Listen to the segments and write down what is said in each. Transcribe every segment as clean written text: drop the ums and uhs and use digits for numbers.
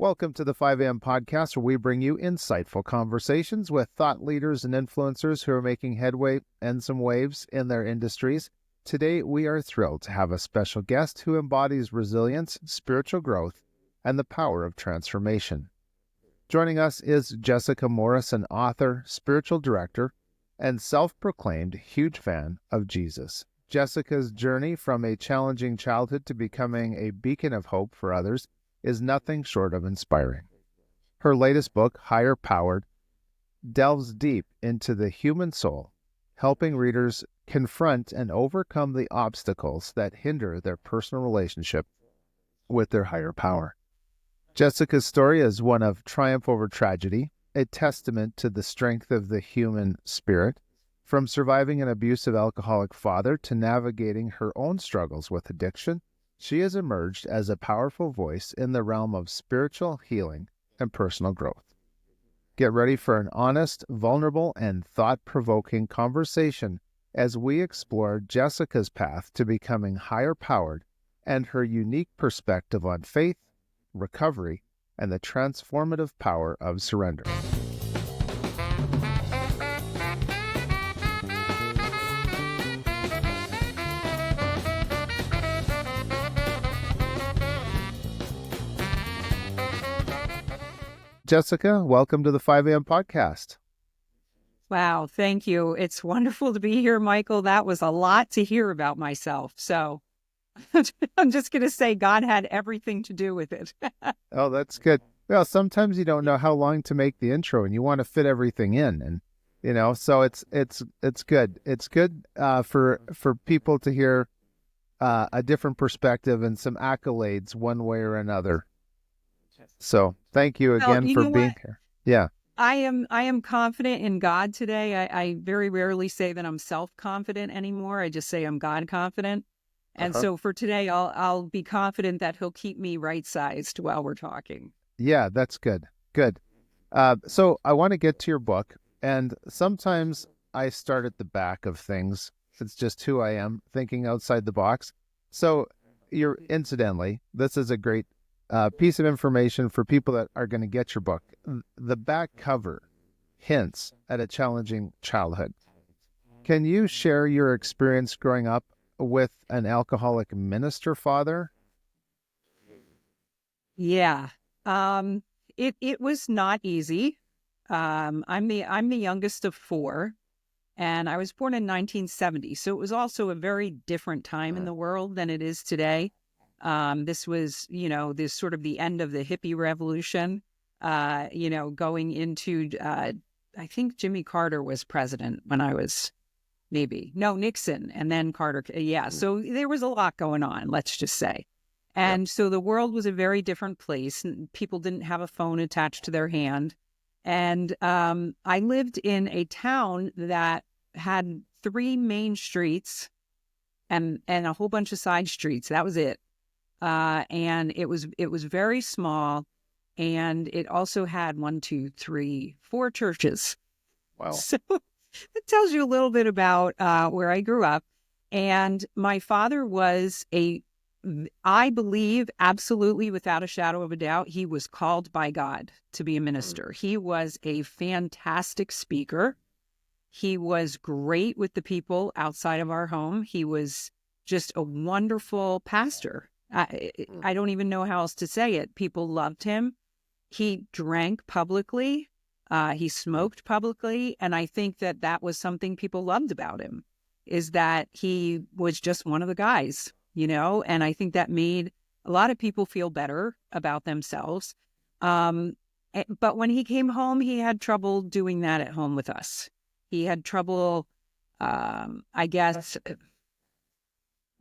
Welcome to the 5am podcast, where we bring you insightful conversations with thought leaders and influencers who are making headway and some waves in their industries. Today, we are thrilled to have a special guest who embodies resilience, spiritual growth, and the power of transformation. Joining us is Jessica Morris, an author, spiritual director, and self-proclaimed huge fan of Jesus. Jessica's journey from a challenging childhood to becoming a beacon of hope for others is nothing short of inspiring. Her latest book, Higher Powered, delves deep into the human soul, helping readers confront and overcome the obstacles that hinder their personal relationship with their higher power. Jessica's story is one of triumph over tragedy, a testament to the strength of the human spirit. From surviving an abusive alcoholic father to navigating her own struggles with addiction, she has emerged as a powerful voice in the realm of spiritual healing and personal growth. Get ready for an honest, vulnerable, and thought-provoking conversation as we explore Jessica's path to becoming higher powered and her unique perspective on faith, recovery, and the transformative power of surrender. Jessica, welcome to the 5am podcast. Wow, thank you. It's wonderful to be here, Michael. That was a lot to hear about myself. So I'm just going to say God had everything to do with it. Oh, that's good. Well, sometimes you don't know how long to make the intro and you want to fit everything in, and so it's good. It's good for people to hear a different perspective and some accolades one way or another. So thank you again for being here. Yeah. I am confident in God today. I very rarely say that I'm self-confident anymore. I just say I'm God confident. And so for today, I'll be confident that he'll keep me right-sized while we're talking. Yeah, that's good. Good. So I want to get to your book, and sometimes I start at the back of things. It's just who I am, thinking outside the box. So incidentally, this is a great piece of information for people that are going to get your book. The back cover hints at a challenging childhood. Can you share your experience growing up with an alcoholic minister father? Yeah. It was not easy. I'm the youngest of four, and I was born in 1970. So it was also a very different time in the world than it is today. This was, this sort of the end of the hippie revolution, going into, I think Jimmy Carter was president when I was Nixon, and then Carter. Yeah. So there was a lot going on, let's just say. And so the world was a very different place. People didn't have a phone attached to their hand. And I lived in a town that had 3 main streets and a whole bunch of side streets. That was it. And it was very small, and it also had 4 churches. Wow. So it tells you a little bit about where I grew up. And my father was I believe absolutely without a shadow of a doubt, he was called by God to be a minister. He was a fantastic speaker. He was great with the people outside of our home. He was just a wonderful pastor. I don't even know how else to say it. People loved him. He drank publicly. He smoked publicly. And I think that was something people loved about him, is that he was just one of the guys, and I think that made a lot of people feel better about themselves. But when he came home, he had trouble doing that at home with us. He had trouble, I guess,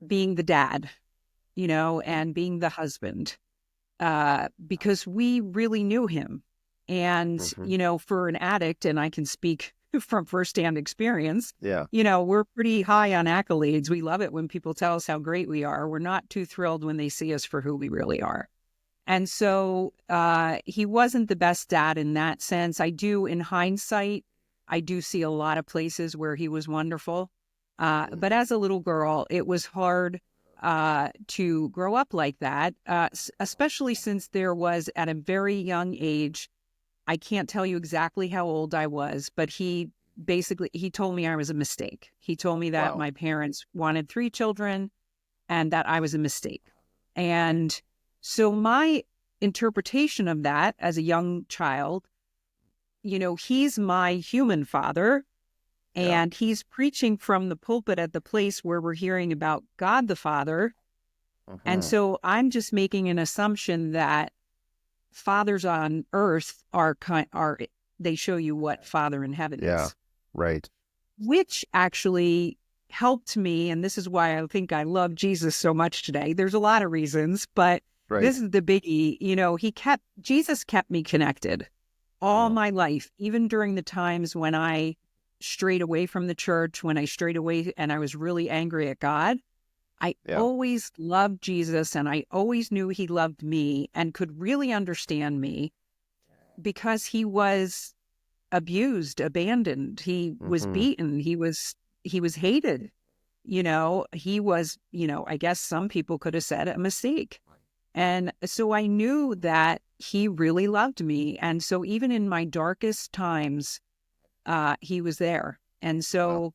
being the dad, and being the husband, because we really knew him. And, for an addict, and I can speak from firsthand experience, we're pretty high on accolades. We love it when people tell us how great we are. We're not too thrilled when they see us for who we really are. And so he wasn't the best dad in that sense. In hindsight, I do see a lot of places where he was wonderful. But as a little girl, it was hard to grow up like that, especially since there was at a very young age. I can't tell you exactly how old I was, but he told me I was a mistake. He told me that Wow. my parents wanted 3 children and that I was a mistake. And so my interpretation of that as a young child, he's my human father, Yeah. and he's preaching from the pulpit at the place where we're hearing about God the Father. And Mhm. so I'm just making an assumption that fathers on earth are they show you what Father in heaven Yeah. is, Right. which actually helped me. And this is why I think I love Jesus so much today. There's a lot of reasons, but Right. this is the biggie. Jesus kept me connected all Mm. my life, even during the times when I strayed away from the church, when I strayed away and I was really angry at God. I Yeah. always loved Jesus, and I always knew he loved me and could really understand me because he was abused, abandoned. He was Mhm. beaten. He was hated. He was, I guess some people could have said a mistake. And so I knew that he really loved me. And so even in my darkest times, he was there. And Wow. so,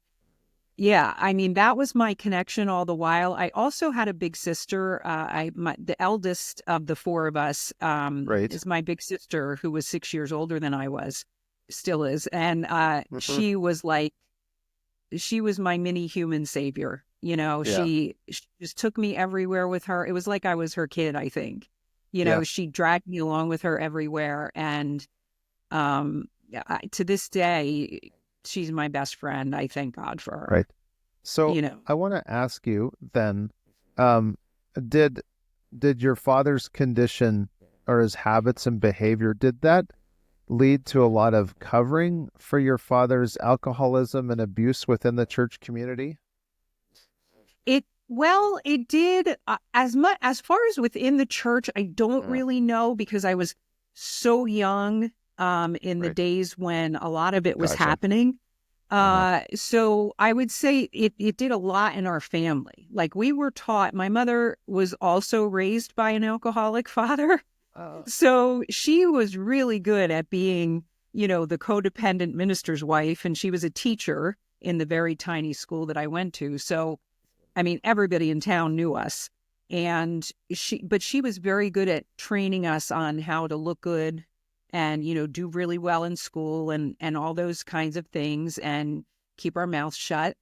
yeah, I mean, that was my connection all the while. I also had a big sister. The eldest of the 4 of us Right. is my big sister, who was 6 years older than I was, still is. And Mhm. she was my mini human savior. Yeah. She just took me everywhere with her. It was like I was her kid, I think. Yeah. She dragged me along with her everywhere. And to this day, she's my best friend. I thank God for her. Right. So I want to ask you then, um, did your father's condition or his habits and behavior, did that lead to a lot of covering for your father's alcoholism and abuse within the church community? It did, as far as within the church. I don't Mm. really know because I was so young in the Right. days when a lot of it was Gotcha. happening. Uh-huh. So I would say it did a lot in our family. Like, we were taught, my mother was also raised by an alcoholic father. So she was really good at being, the codependent minister's wife. And she was a teacher in the very tiny school that I went to. So, I mean, everybody in town knew us. And but she was very good at training us on how to look good and, do really well in school and all those kinds of things and keep our mouths shut.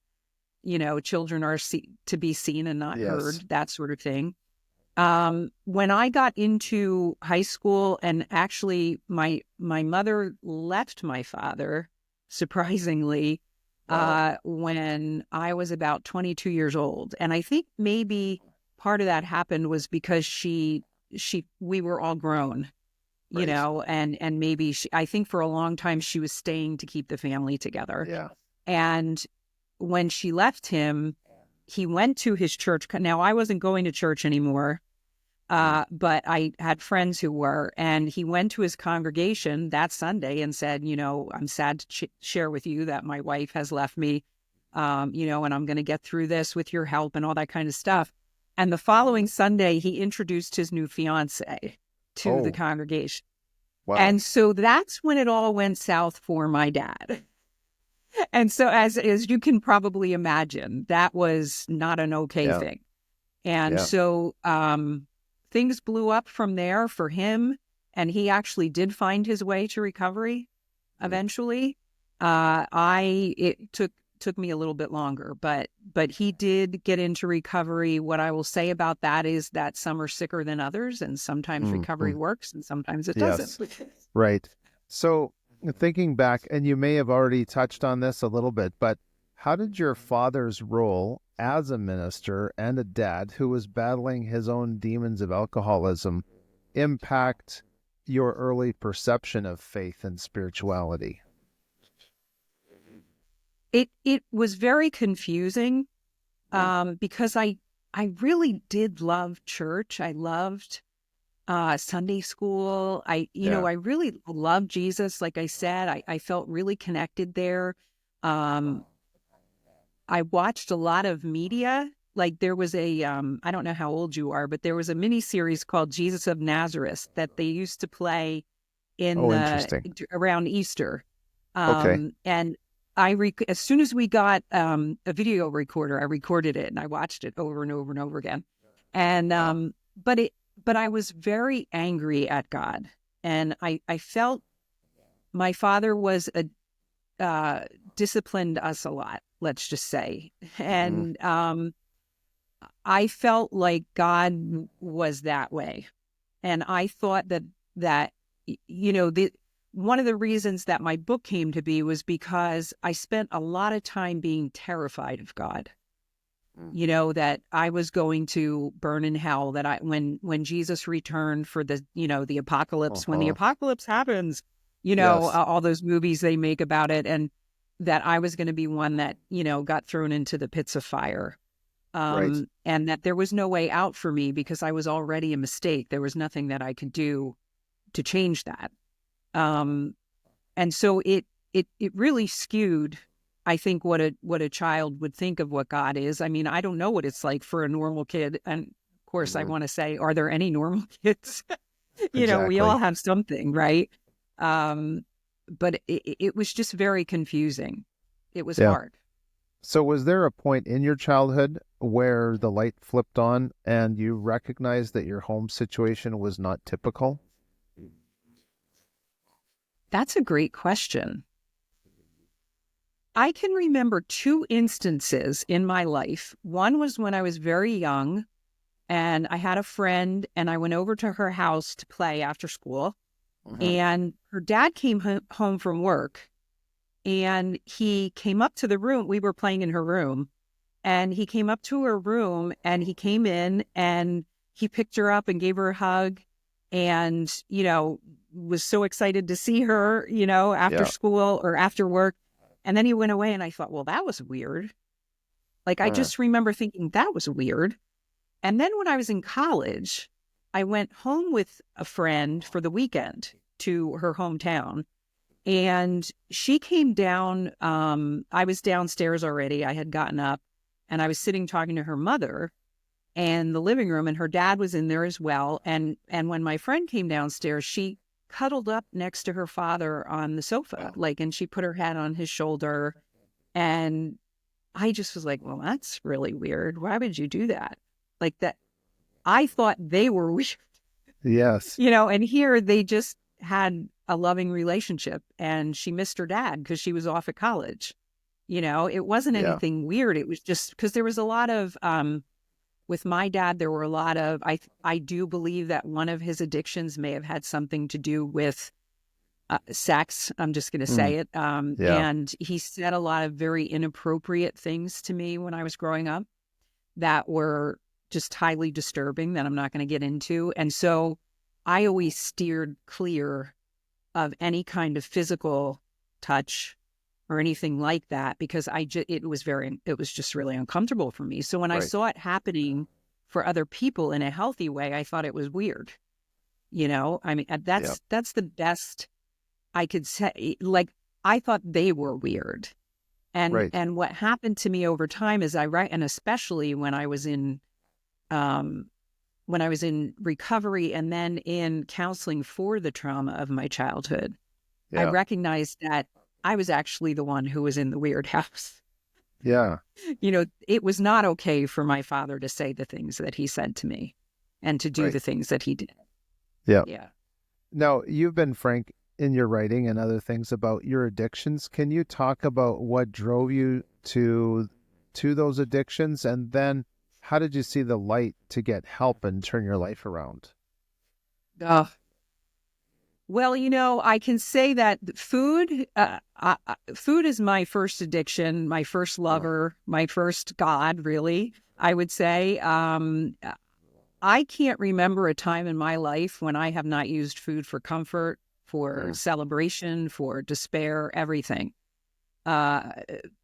Children are to be seen and not Yes. heard, that sort of thing. When I got into high school, and actually my mother left my father, surprisingly, Wow. when I was about 22 years old. And I think maybe part of that happened was because we were all grown, Right. and maybe I think for a long time she was staying to keep the family together. Yeah. And when she left him, he went to his church. Now, I wasn't going to church anymore, Mm. but I had friends who were, and he went to his congregation that Sunday and said, I'm sad to share with you that my wife has left me, and I'm going to get through this with your help and all that kind of stuff. And the following Sunday, he introduced his new fiance to the Oh, congregation. wow. And so that's when it all went south for my dad. And so, as you can probably imagine, that was not an okay Yeah. thing. And Yeah. so things blew up from there for him. And he actually did find his way to recovery Mm. eventually. It took me a little bit longer, but he did get into recovery. What I will say about that is that some are sicker than others, and sometimes recovery Mm. works and sometimes it doesn't. Yes. Right. So thinking back, and you may have already touched on this a little bit, but how did your father's role as a minister and a dad who was battling his own demons of alcoholism impact your early perception of faith and spirituality? It was very confusing Mm. because I really did love church. I loved Sunday school. Yeah. I really loved Jesus. Like I said, I felt really connected there. Um, I watched a lot of media like there was a, I don't know how old you are, but there was a mini series called Jesus of Nazareth that they used to play in Oh, interesting. around Easter. Okay. And as soon as we got a video recorder, I recorded it and I watched it over and over and over again. And Wow. but I was very angry at God, and I felt my father was disciplined us a lot, let's just say, Hmm. and I felt like God was that way, and I thought that the one of the reasons that my book came to be was because I spent a lot of time being terrified of God. That I was going to burn in hell, that when Jesus returned for the apocalypse, when the Uh-huh. apocalypse happens, Yes. all those movies they make about it, and that I was going to be one that, got thrown into the pits of fire. Right. And that there was no way out for me because I was already a mistake. There was nothing that I could do to change that. Um, and so it really skewed, I think, what a child would think of what God is. I mean, I don't know what it's like for a normal kid. And of course, I Hmm. want to say, are there any normal kids? We all Exactly. have something, right? Um, but it was just very confusing. It was Yeah. hard. So was there a point in your childhood where the light flipped on and you recognized that your home situation was not typical? That's a great question. I can remember two instances in my life. One was when I was very young and I had a friend and I went over to her house to play after school. Hmm. And her dad came home from work and he came up to the room. We were playing in her room and he came up to her room and he came in and he picked her up and gave her a hug and, was so excited to see her, after Yeah. school or after work. And then he went away and I thought, well, that was weird. Like, I Huh. just remember thinking that was weird. And then when I was in college, I went home with a friend for the weekend to her hometown. And she came down. I was downstairs already. I had gotten up and I was sitting talking to her mother in the living room, and her dad was in there as well. And when my friend came downstairs, she cuddled up next to her father on the sofa, and she put her head on his shoulder. And I just was like, well, that's really weird. Why would you do that? Like that. I thought they were weird, Yes. and here they just had a loving relationship and she missed her dad because she was off at college. It wasn't Yeah. anything weird. It was just because there was a lot of, with my dad, there were a lot of, I do believe that one of his addictions may have had something to do with sex. I'm just going to Mm. say it. Yeah. And he said a lot of very inappropriate things to me when I was growing up that were just highly disturbing that I'm not going to get into. And so I always steered clear of any kind of physical touch or anything like that because it was just really uncomfortable for me. So when I Right. saw it happening for other people in a healthy way, I thought it was weird. I mean, Yeah. that's the best I could say. Like, I thought they were weird. Right. And what happened to me over time is and especially um, when I was in recovery and then in counseling for the trauma of my childhood, I Yeah. recognized that I was actually the one who was in the weird house. Yeah. It was not okay for my father to say the things that he said to me and to do Right. the things that he did. Yeah. Yeah. Now, you've been frank in your writing and other things about your addictions. Can you talk about what drove you to those addictions, and then how did you see the light to get help and turn your life around? Uh, well, I can say that food is my first addiction, my first Oh. lover, my first God, really, I would say. I can't remember a time in my life when I have not used food for comfort, for Mm. celebration, for despair, everything. Uh,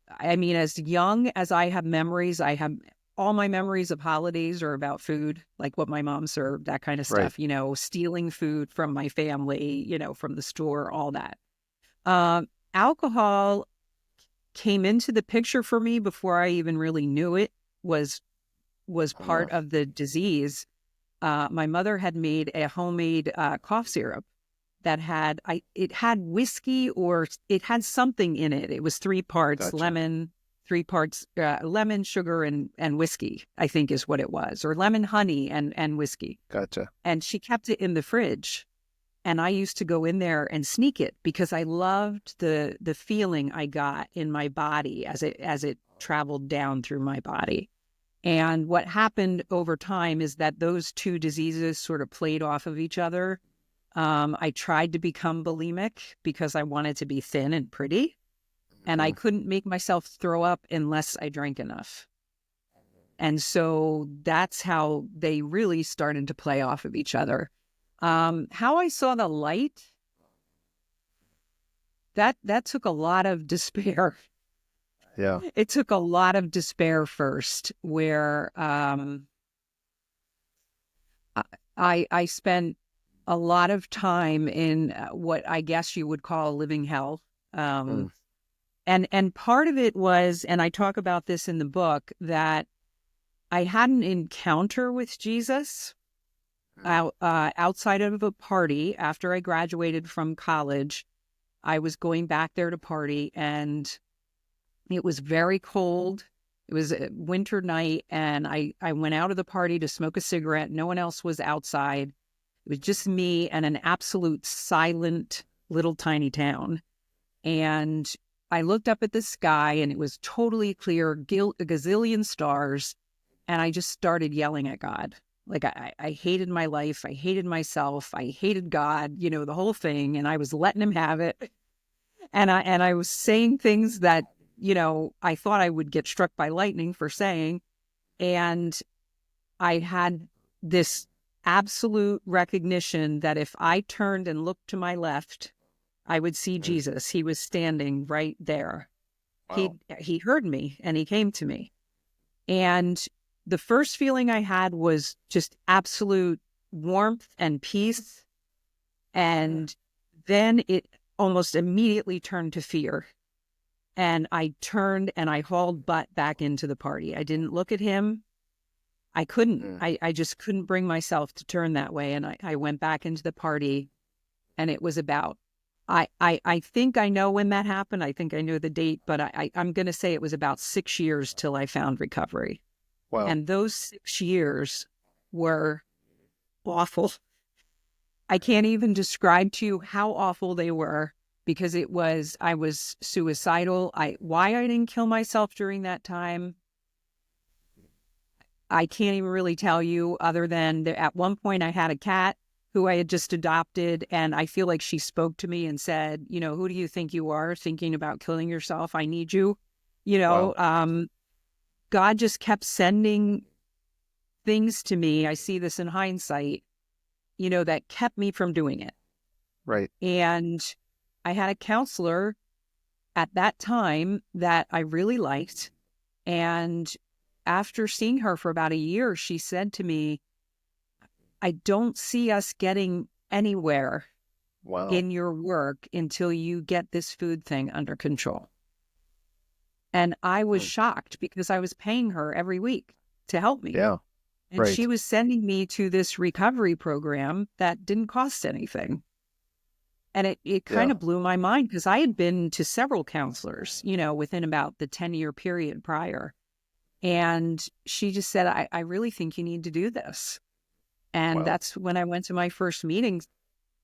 I mean, as young as I have memories, I have all my memories of holidays are about food, like what my mom served, that kind of Right. stuff, stealing food from my family, from the store, all that. Um, Alcohol came into the picture for me before I even really knew it was was part of the disease, my mother had made a homemade cough syrup that it had whiskey, or it had something in it. It was 3 parts Gotcha. lemon, 3 parts lemon, sugar, and whiskey, I think is what it was, or lemon honey and whiskey. Gotcha. And she kept it in the fridge. And I used to go in there and sneak it because I loved the feeling I got in my body as it traveled down through my body. And what happened over time is that those 2 diseases sort of played off of each other. I tried to become bulimic because I wanted to be thin and pretty, and I couldn't make myself throw up unless I drank enough. And so that's how they really started to play off of each other. How I saw the light, that took a lot of despair. Yeah. It took a lot of despair first, where I spent a lot of time in what I guess you would call living hell. And part of it was, and I talk about this in the book, that I had an encounter with Jesus outside of a party after I graduated from college. I was going back there to party, and it was very cold. It was a winter night, and I went out of the party to smoke a cigarette. No one else was outside. It was just me and an absolute silent little tiny town. And I looked up at the sky, and it was totally clear, a gazillion stars. And I just started yelling at God. Like, I hated my life. I hated myself. I hated God, the whole thing. And I was letting him have it. And I was saying things that, I thought I would get struck by lightning for saying. And I had this absolute recognition that if I turned and looked to my left, I would see Jesus. He was standing right there. Wow. He heard me, and he came to me. And the first feeling I had was just absolute warmth and peace. And then it almost immediately turned to fear. And I turned and I hauled butt back into the party. I didn't look at him. I couldn't. I just couldn't bring myself to turn that way. And I went back into the party, and it was about, I think I know when that happened. I think I know the date, but I'm going to say it was about 6 years till I found recovery. Wow. And those 6 years were awful. I can't even describe to you how awful they were, because I was suicidal. Why I didn't kill myself during that time, I can't even really tell you, other than at one point I had a cat who I had just adopted, and I feel like she spoke to me and said, who do you think you are, thinking about killing yourself? I need you. Wow. God just kept sending things to me. I see this in hindsight, that kept me from doing it. Right. And I had a counselor at that time that I really liked. And after seeing her for about a year, she said to me, I don't see us getting anywhere in your work until you get this food thing under control. And I was shocked, because I was paying her every week to help me. Yeah. And she was sending me to this recovery program that didn't cost anything. And it kind of blew my mind, because I had been to several counselors, within about the 10-year period prior. And she just said, I really think you need to do this. And that's when I went to my first meeting.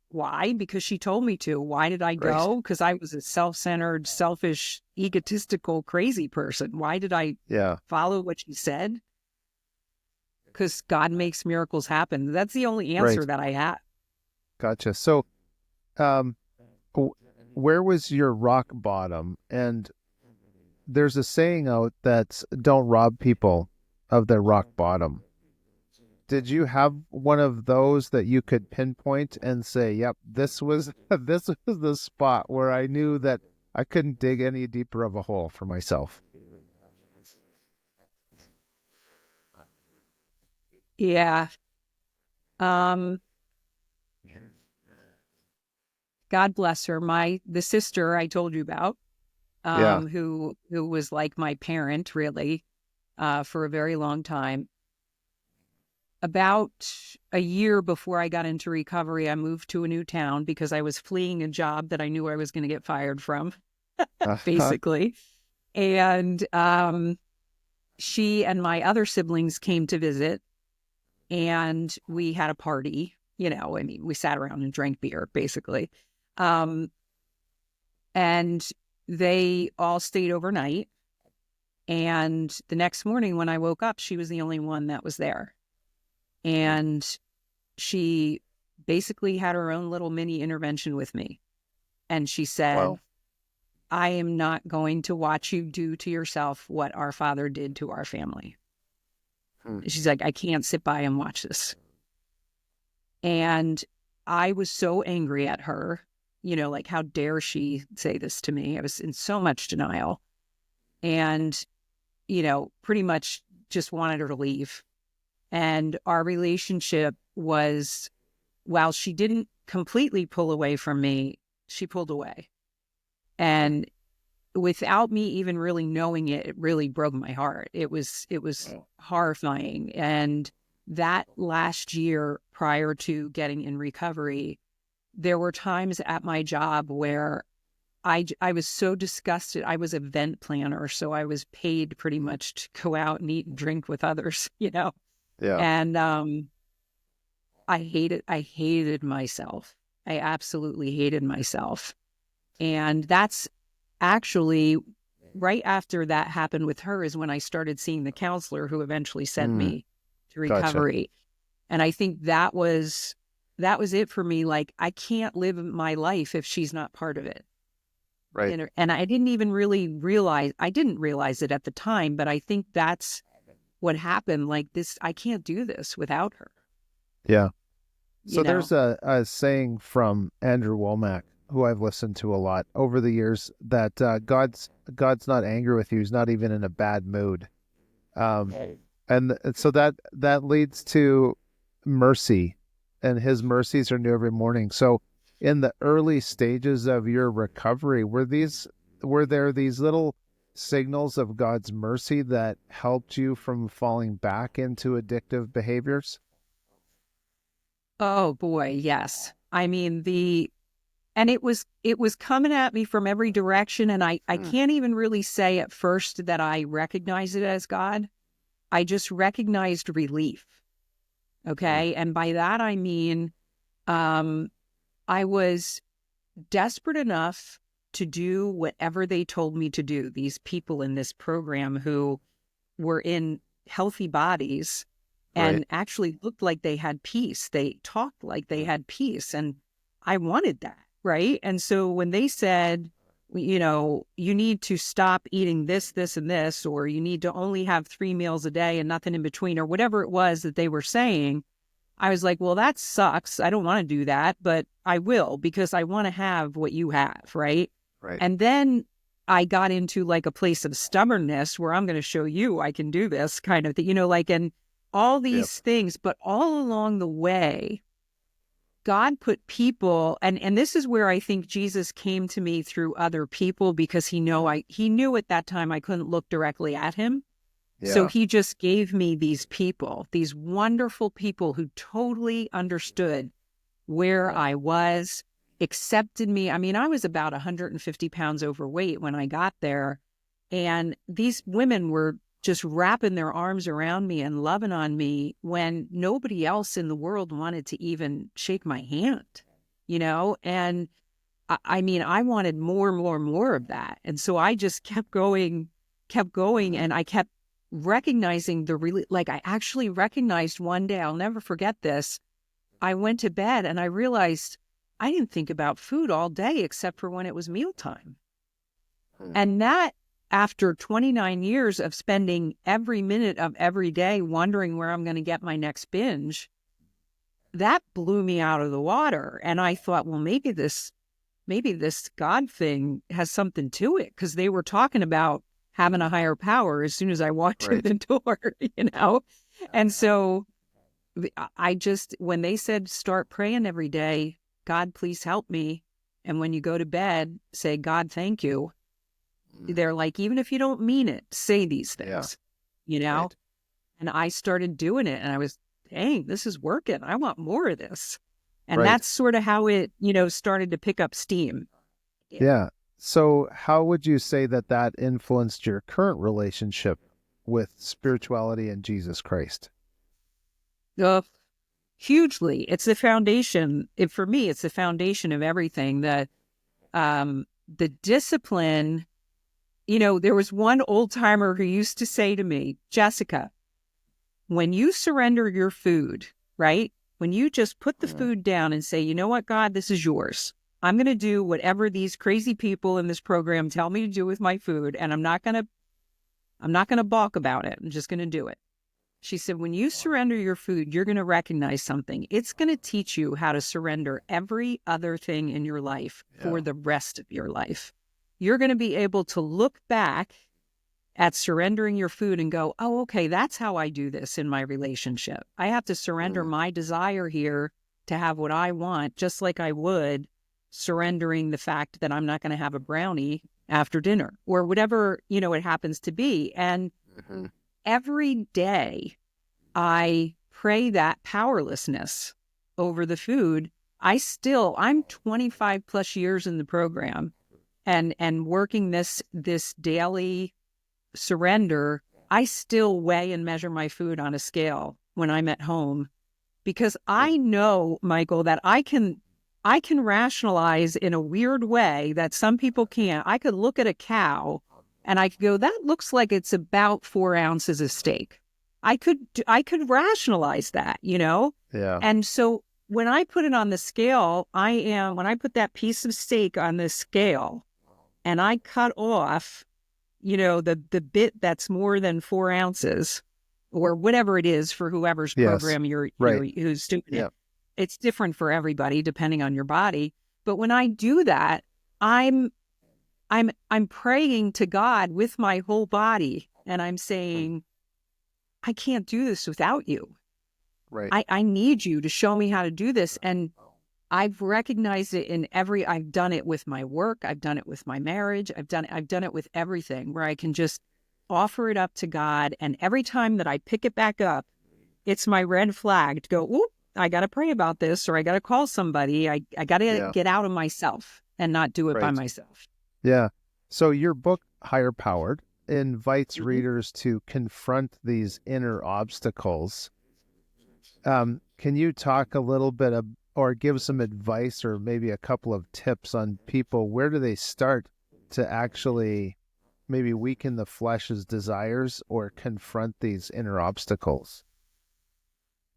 Why? Because she told me to. Why did I go? Because I was a self-centered, selfish, egotistical, crazy person. Why did I follow what she said? Because God makes miracles happen. That's the only answer that I had. Gotcha. So, where was your rock bottom? And there's a saying out that's, don't rob people of their rock bottom. Did you have one of those that you could pinpoint and say, yep, this was the spot where I knew that I couldn't dig any deeper of a hole for myself? Yeah. God bless her. The sister I told you about, who was like my parent, really, for a very long time. about a year before I got into recovery, I moved to a new town because I was fleeing a job that I knew I was going to get fired from, basically. And she and my other siblings came to visit, and we had a party. I mean, we sat around and drank beer, basically. And they all stayed overnight. And the next morning when I woke up, she was the only one that was there. And she basically had her own little mini intervention with me. And she said, Wow. I am not going to watch you do to yourself what our father did to our family. She's like, I can't sit by and watch this. And I was so angry at her, like, how dare she say this to me? I was in so much denial and, pretty much just wanted her to leave. And our relationship was, while she didn't completely pull away from me, she pulled away. And without me even really knowing it, it really broke my heart. It was horrifying. And that last year prior to getting in recovery, there were times at my job where I was so disgusted. I was a event planner, so I was paid pretty much to go out and eat and drink with others, Yeah. And I hated myself. I absolutely hated myself. And that's actually right after that happened with her is when I started seeing the counselor who eventually sent me to recovery. Gotcha. And I think that was it for me. Like, I can't live my life if she's not part of it. Right. And I didn't even really realize it at the time, but I think that's what happened. Like, this, I can't do this without her. Yeah. So there's a saying from Andrew Womack, who I've listened to a lot over the years, that God's not angry with you. He's not even in a bad mood. And so that leads to mercy, and his mercies are new every morning. So in the early stages of your recovery, were there these little signals of God's mercy that helped you from falling back into addictive behaviors? Oh boy, yes. I mean, and it was coming at me from every direction. And I can't even really say at first that I recognized it as God. I just recognized relief. Okay. And by that, I mean, I was desperate enough to do whatever they told me to do. These people in this program who were in healthy bodies and actually looked like they had peace. They talked like they had peace. And I wanted that. Right. And so when they said, you need to stop eating this, this, and this, or you need to only have 3 meals a day and nothing in between, or whatever it was that they were saying, I was like, well, that sucks. I don't want to do that, but I will, because I want to have what you have. Right. And then I got into like a place of stubbornness where I'm going to show you I can do this kind of thing, and all these things. But all along the way, God put people, and this is where I think Jesus came to me through other people, because he knew at that time I couldn't look directly at him. Yeah. So he just gave me these people, these wonderful people who totally understood where I was, accepted me. I mean, I was about 150 pounds overweight when I got there, and these women were just wrapping their arms around me and loving on me when nobody else in the world wanted to even shake my hand, and I mean, I wanted more of that. And so I just kept going. And I kept recognizing I actually recognized one day, I'll never forget this. I went to bed and I realized I didn't think about food all day except for when it was mealtime. And that, after 29 years of spending every minute of every day wondering where I'm going to get my next binge, that blew me out of the water. And I thought, well, maybe this God thing has something to it, because they were talking about having a higher power as soon as I walked in the door, And so when they said, start praying every day, God, please help me. And when you go to bed, say, God, thank you. They're like, even if you don't mean it, say these things, And I started doing it, and I was dang, this is working. I want more of this. And Right. that's sort of how it, started to pick up steam. Yeah. So how would you say that that influenced your current relationship with spirituality and Jesus Christ? Uh, Hugely. It's the foundation. For me, it's the foundation of everything. The discipline, there was one old timer who used to say to me, Jessica, when you surrender your food, right? When you just put the food down and say, you know what, God, this is yours. I'm going to do whatever these crazy people in this program tell me to do with my food. And I'm not going to balk about it. I'm just going to do it. She said, when you surrender your food, you're going to recognize something. It's going to teach you how to surrender every other thing in your life for the rest of your life. You're going to be able to look back at surrendering your food and go, oh, okay, that's how I do this in my relationship. I have to surrender my desire here to have what I want, just like I would surrendering the fact that I'm not going to have a brownie after dinner or whatever, it happens to be. And every day I pray that powerlessness over the food. I'm 25 plus years in the program and working this daily surrender. I still weigh and measure my food on a scale when I'm at home, because I know, Michael, that I can rationalize in a weird way that some people can't. I could look at a cow and I could go, that looks like it's about 4 ounces of steak. I could rationalize that, Yeah. And so when I put it on the scale, when I put that piece of steak on the scale and I cut off, the bit that's more than 4 ounces or whatever it is for whoever's program who's doing it. It's different for everybody depending on your body. But when I do that, I'm praying to God with my whole body, and I'm saying, I can't do this without you. Right. I need you to show me how to do this. And I've recognized it I've done it with my work. I've done it with my marriage. I've done it with everything, where I can just offer it up to God. And every time that I pick it back up, it's my red flag to go, ooh, I got to pray about this, or I got to call somebody. I got to get out of myself and not do it by myself. Yeah. So your book, Higher Powered, invites readers to confront these inner obstacles. Can you talk a little bit or give some advice or maybe a couple of tips on people? Where do they start to actually maybe weaken the flesh's desires or confront these inner obstacles?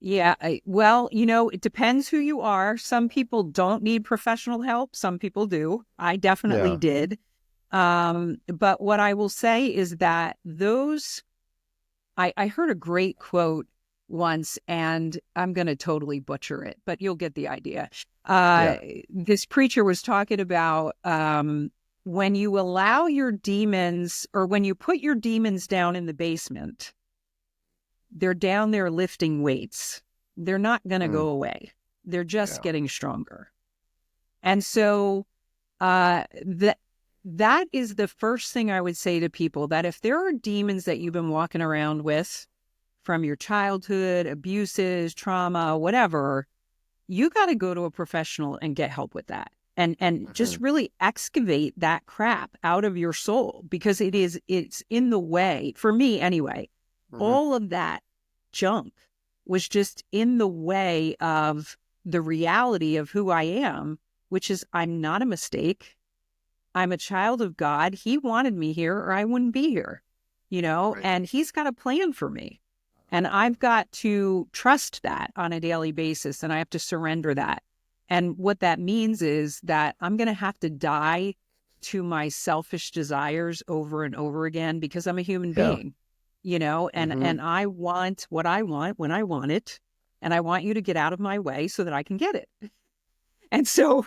Yeah, well, it depends who you are. Some people don't need professional help. Some people do. I definitely did. But what I will say is that I heard a great quote once, and I'm going to totally butcher it, but you'll get the idea. This preacher was talking about when you allow your demons, or when you put your demons down in the basement, they're down there lifting weights. They're not going to go away. They're just getting stronger. And so that is the first thing I would say to people, that if there are demons that you've been walking around with from your childhood, abuses, trauma, whatever, you got to go to a professional and get help with that. And just really excavate that crap out of your soul, because it's in the way, for me anyway. All of that junk was just in the way of the reality of who I am, which is I'm not a mistake. I'm a child of God. He wanted me here, or I wouldn't be here, and he's got a plan for me. And I've got to trust that on a daily basis, and I have to surrender that. And what that means is that I'm going to have to die to my selfish desires over and over again, because I'm a human being. And I want what I want when I want it. And I want you to get out of my way so that I can get it. And so,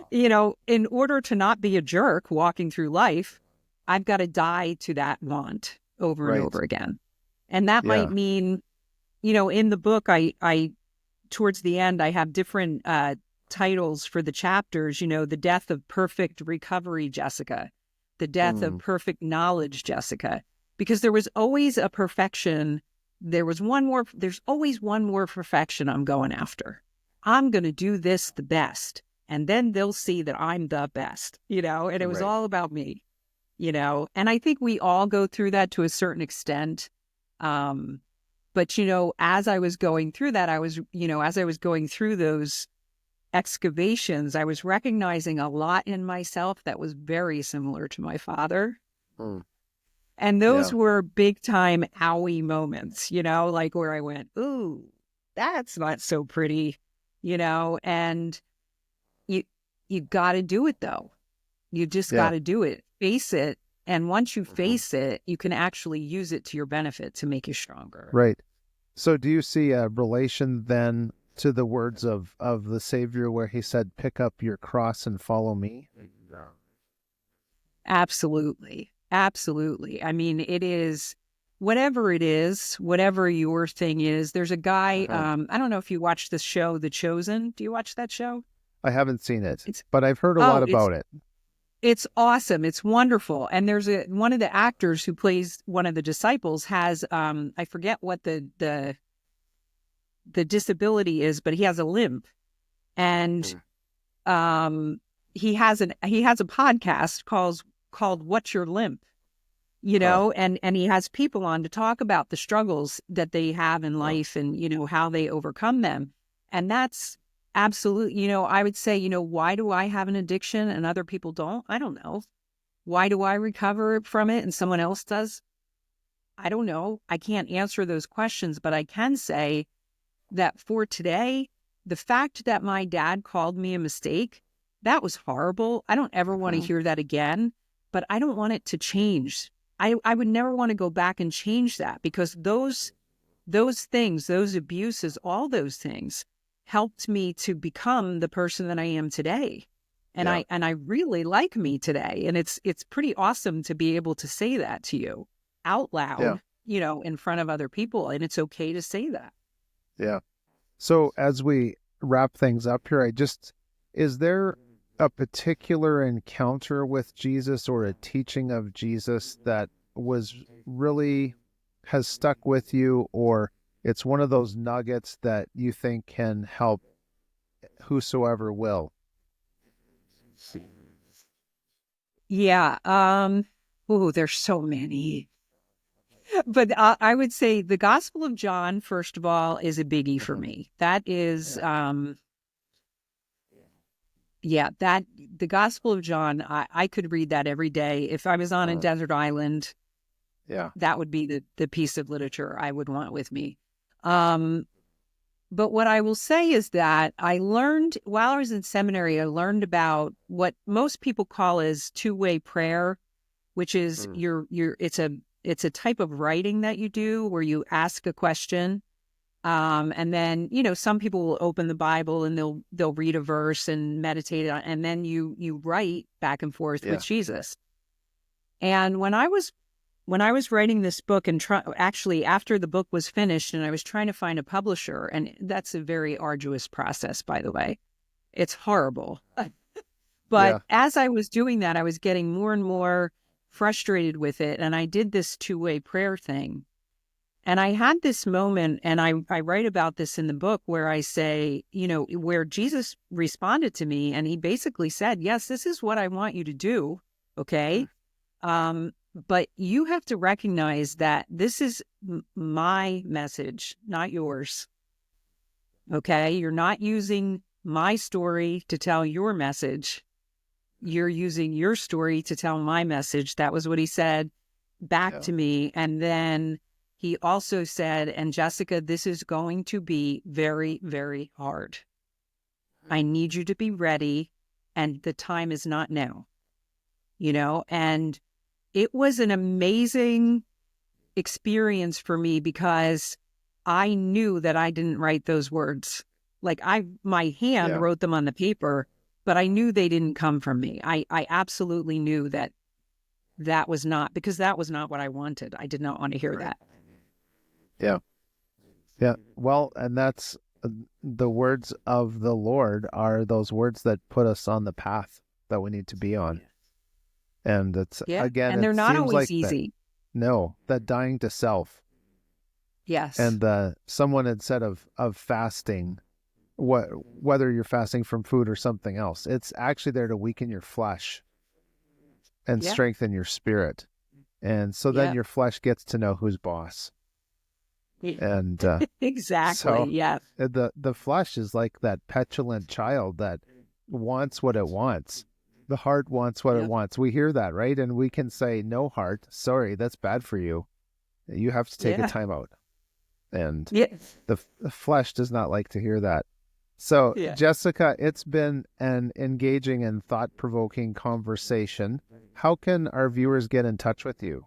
in order to not be a jerk walking through life, I've got to die to that want over and over again. And that might mean, in the book, I towards the end, I have different titles for the chapters, the death of perfect recovery, Jessica, the death of perfect knowledge, Jessica. Because there was always a perfection there's always one more perfection I'm going after. I'm going to do this the best. And then they'll see that I'm the best, and it was Right. all about me, and I think we all go through that to a certain extent. But, as I was going through that, as I was going through those excavations, I was recognizing a lot in myself that was very similar to my father. Mm. And those Yeah. were big time owie moments, like where I went, ooh, that's not so pretty, and you got to do it though. You just Yeah. got to do it, face it. And once you Mhm. face it, you can actually use it to your benefit to make you stronger. Right. So do you see a relation then to the words of the Savior where he said, pick up your cross and follow me? Absolutely. Absolutely. I mean, it is whatever your thing is. There's a guy, I don't know if you watch this show, The Chosen. Do you watch that show? I haven't seen it, It's but I've heard a oh, lot about it. it's awesome. It's wonderful. And there's one of the actors who plays one of the disciples has I forget what the disability is, but he has a limp. And he has a podcast called What's Your Limp? And he has people on to talk about the struggles that they have in life and, how they overcome them. And that's absolutely, I would say, why do I have an addiction and other people don't? I don't know. Why do I recover from it and someone else does? I don't know. I can't answer those questions, but I can say that for today, the fact that my dad called me a mistake, that was horrible. I don't ever want to hear that again, but I don't want it to change. I would never want to go back and change that because those things, those abuses, all those things helped me to become the person that I am today. And I really like me today. And it's pretty awesome to be able to say that to you out loud, in front of other people. And it's okay to say that. Yeah. So as we wrap things up here, is there a particular encounter with Jesus or a teaching of Jesus that has stuck with you, or it's one of those nuggets that you think can help whosoever will? Yeah. There's so many. But I would say the Gospel of John, first of all, is a biggie for me. That is, the Gospel of John, I could read that every day. If I was on a desert island, that would be the piece of literature I would want with me. But what I will say is that I learned, while I was in seminary, I learned about what most people call as two-way prayer, which is it's a type of writing that you do where you ask a question. And then, some people will open the Bible and they'll read a verse and meditate on it, and then you write back and forth with Jesus. And when I was writing this book and actually after the book was finished and I was trying to find a publisher, and that's a very arduous process, by the way, it's horrible. But as I was doing that, I was getting more and more frustrated with it. And I did this two-way prayer thing. And I had this moment, and I write about this in the book where I say, where Jesus responded to me and he basically said, yes, this is what I want you to do. Okay. But you have to recognize that this is my message, not yours. Okay. You're not using my story to tell your message. You're using your story to tell my message. That was what he said back to me. And then he also said, and Jessica, this is going to be very, very hard. I need you to be ready. And the time is not now, and it was an amazing experience for me because I knew that I didn't write those words. Like my hand wrote them on the paper, but I knew they didn't come from me. I absolutely knew that was not, because that was not what I wanted. I did not want to hear that. Yeah. Yeah. Well, and that's the words of the Lord are those words that put us on the path that we need to be on. And it's, again, and they're not always easy. No, that dying to self Yes. And someone had said of fasting, whether you're fasting from food or something else, it's actually there to weaken your flesh and Yeah. strengthen your spirit. And so then Yeah. your flesh gets to know who's boss. And Exactly. so Yeah. the flesh is like that petulant child that wants what it wants. The heart wants what it Yeah. wants. We hear that, right? And we can say, no, heart, sorry, that's bad for you. You have to take a Yeah. time out. And Yeah. the flesh does not like to hear that. So, Yeah. Jessica, it's been an engaging and thought-provoking conversation. How can our viewers get in touch with you?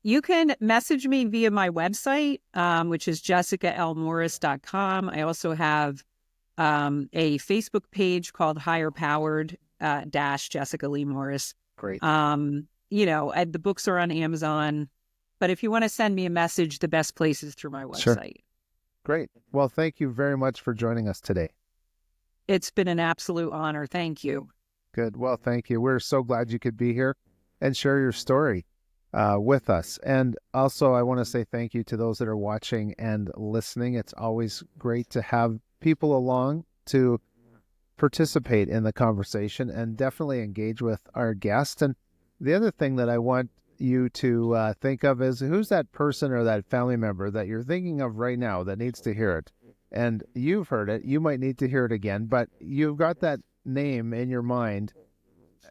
You can message me via my website, which is jessicalmorris.com. I also have a Facebook page called Higher Powered Jessica Lee Morris. Great. The books are on Amazon, but if you want to send me a message, the best place is through my website. Sure. Great. Well, thank you very much for joining us today. It's been an absolute honor. Thank you. Good. Well, thank you. We're so glad you could be here and share your story with us. And also, I want to say thank you to those that are watching and listening. It's always great to have people along to participate in the conversation and definitely engage with our guest. And the other thing that I want you to think of is, who's that person or that family member that you're thinking of right now that needs to hear it? And you've heard it. You might need to hear it again, but you've got that name in your mind,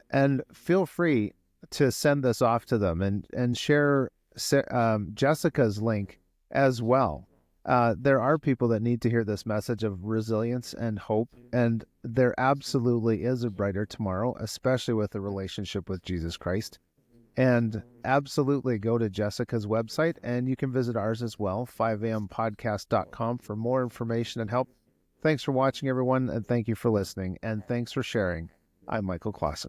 and feel free to send this off to them and share Jessica's link as well. There are people that need to hear this message of resilience and hope, and there absolutely is a brighter tomorrow, especially with a relationship with Jesus Christ. And absolutely go to Jessica's website, and you can visit ours as well, 5ampodcast.com, for more information and help. Thanks for watching, everyone, and thank you for listening, and thanks for sharing. I'm Michael Clausen.